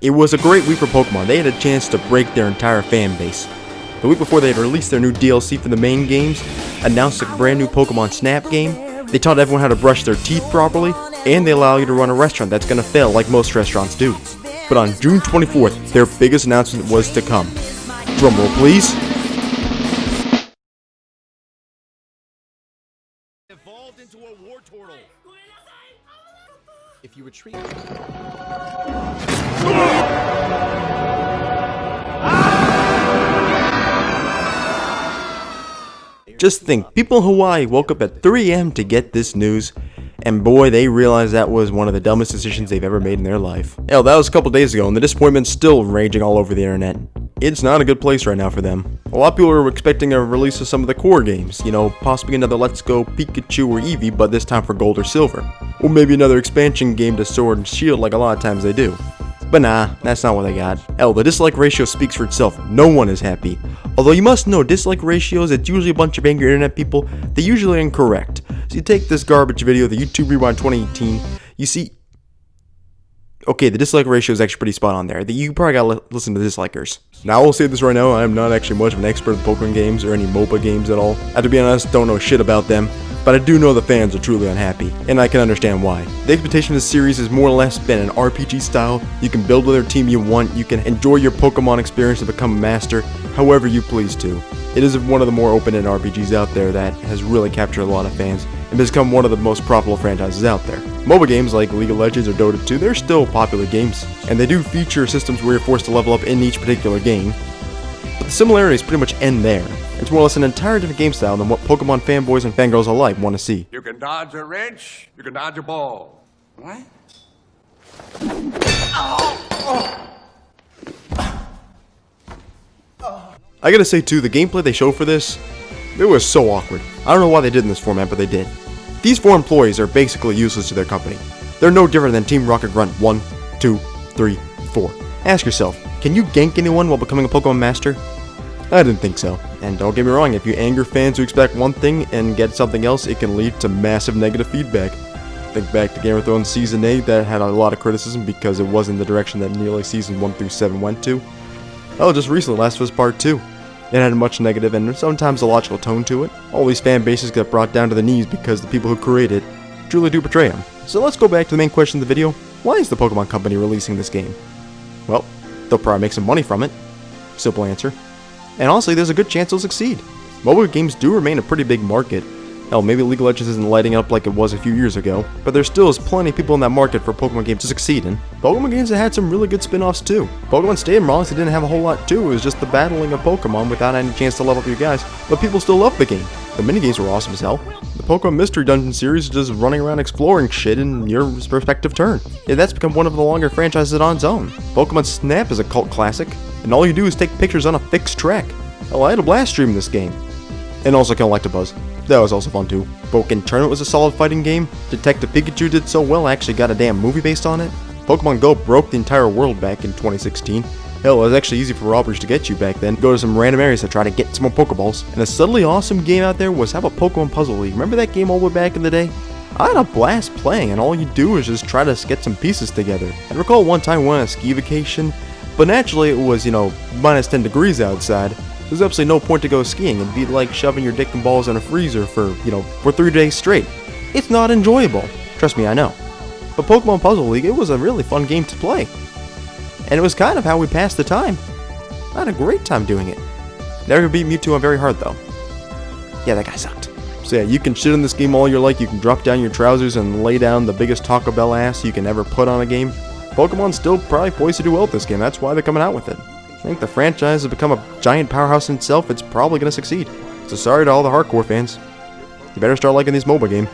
It was a great week for Pokemon. They had a chance to break their entire fan base. The week before they had released their new DLC for the main games, announced a brand new Pokemon Snap game, they taught everyone how to brush their teeth properly, and they allow you to run a restaurant that's going to fail like most restaurants do. But on June 24th, their biggest announcement was to come. Drumroll please. Evolved into a war turtle. If you retreat. Just think, people in Hawaii woke up at 3 a.m. to get this news, and boy, they realized that was one of the dumbest decisions they've ever made in their life. Hell, that was a couple days ago, and the disappointment's still raging all over the internet. It's not a good place right now for them. A lot of people are expecting a release of some of the core games, you know, possibly another Let's Go Pikachu or Eevee, but this time for Gold or Silver. Or maybe another expansion game to Sword and Shield like a lot of times they do. But nah, that's not what they got. Hell, the dislike ratio speaks for itself. No one is happy. Although you must know, dislike ratios, it's usually a bunch of angry internet people. They're usually incorrect. So you take this garbage video, the YouTube Rewind 2018, you see... Okay, the dislike ratio is actually pretty spot on there. You probably gotta listen to the dislikers. Now, I will say this right now, I am not actually much of an expert in Pokemon games or any MOBA games at all. I have to be honest, don't know shit about them. But I do know the fans are truly unhappy, and I can understand why. The expectation of the series has more or less been an RPG style. You can build whatever team you want, you can enjoy your Pokemon experience and become a master however you please to. It is one of the more open-ended RPGs out there that has really captured a lot of fans and become one of the most profitable franchises out there. MOBA games like League of Legends or Dota 2, they're still popular games, and they do feature systems where you're forced to level up in each particular game. But the similarities pretty much end there. It's more or less an entirely different game style than what Pokemon fanboys and fangirls alike want to see. You can dodge a wrench, you can dodge a ball. What? I gotta say too, the gameplay they showed for this, it was so awkward. I don't know why they did in this format, but they did. These 4 employees are basically useless to their company. They're no different than Team Rocket Grunt 1, 2, 3, 4. Ask yourself, can you gank anyone while becoming a Pokemon Master? I didn't think so. And don't get me wrong, if you anger fans who expect one thing and get something else, it can lead to massive negative feedback. Think back to Game of Thrones Season 8 that had a lot of criticism because it wasn't the direction that nearly Season 1 through 7 went to. Oh, just recently, Last of Us Part 2. It had a much negative and sometimes illogical tone to it. All these fan bases get brought down to the knees because the people who create it truly do betray them. So let's go back to the main question of the video. Why is the Pokemon Company releasing this game? Well, they'll probably make some money from it. Simple answer. And honestly, there's a good chance they'll succeed. Mobile games do remain a pretty big market. Hell, maybe League of Legends isn't lighting up like it was a few years ago, but there still is plenty of people in that market for Pokemon games to succeed in. Pokemon games have had some really good spin-offs too. Pokemon Stadium honestly didn't have a whole lot too, it was just the battling of Pokemon without any chance to level up your guys, but people still loved the game. The minigames were awesome as hell. The Pokemon Mystery Dungeon series is just running around exploring shit in your respective turn. Yeah, that's become one of the longer franchises on its own. Pokemon Snap is a cult classic, and all you do is take pictures on a fixed track. Hell, I had a blast streaming this game. And also Galactabuzz. That was also fun too. Pokken Tournament was a solid fighting game. Detective Pikachu did so well, I actually got a damn movie based on it. Pokemon Go broke the entire world back in 2016. Hell, it was actually easy for robbers to get you back then. Go to some random areas to try to get some more Pokeballs. And a subtly awesome game out there was how about Pokemon Puzzle League? Remember that game all the way back in the day? I had a blast playing, and all you do is just try to get some pieces together. I recall one time we went on a ski vacation, but naturally it was, minus 10 degrees outside. There's absolutely no point to go skiing. It'd be like shoving your dick and balls in a freezer for 3 days straight. It's not enjoyable. Trust me, I know. But Pokemon Puzzle League, it was a really fun game to play. And it was kind of how we passed the time. I had a great time doing it. Never beat Mewtwo on very hard though. Yeah, that guy sucked. So yeah, you can shit in this game all you like. You can drop down your trousers and lay down the biggest Taco Bell ass you can ever put on a game. Pokemon's still probably poised to do well with this game. That's why they're coming out with it. I think the franchise has become a giant powerhouse in itself. It's probably going to succeed. So sorry to all the hardcore fans. You better start liking this MOBA game.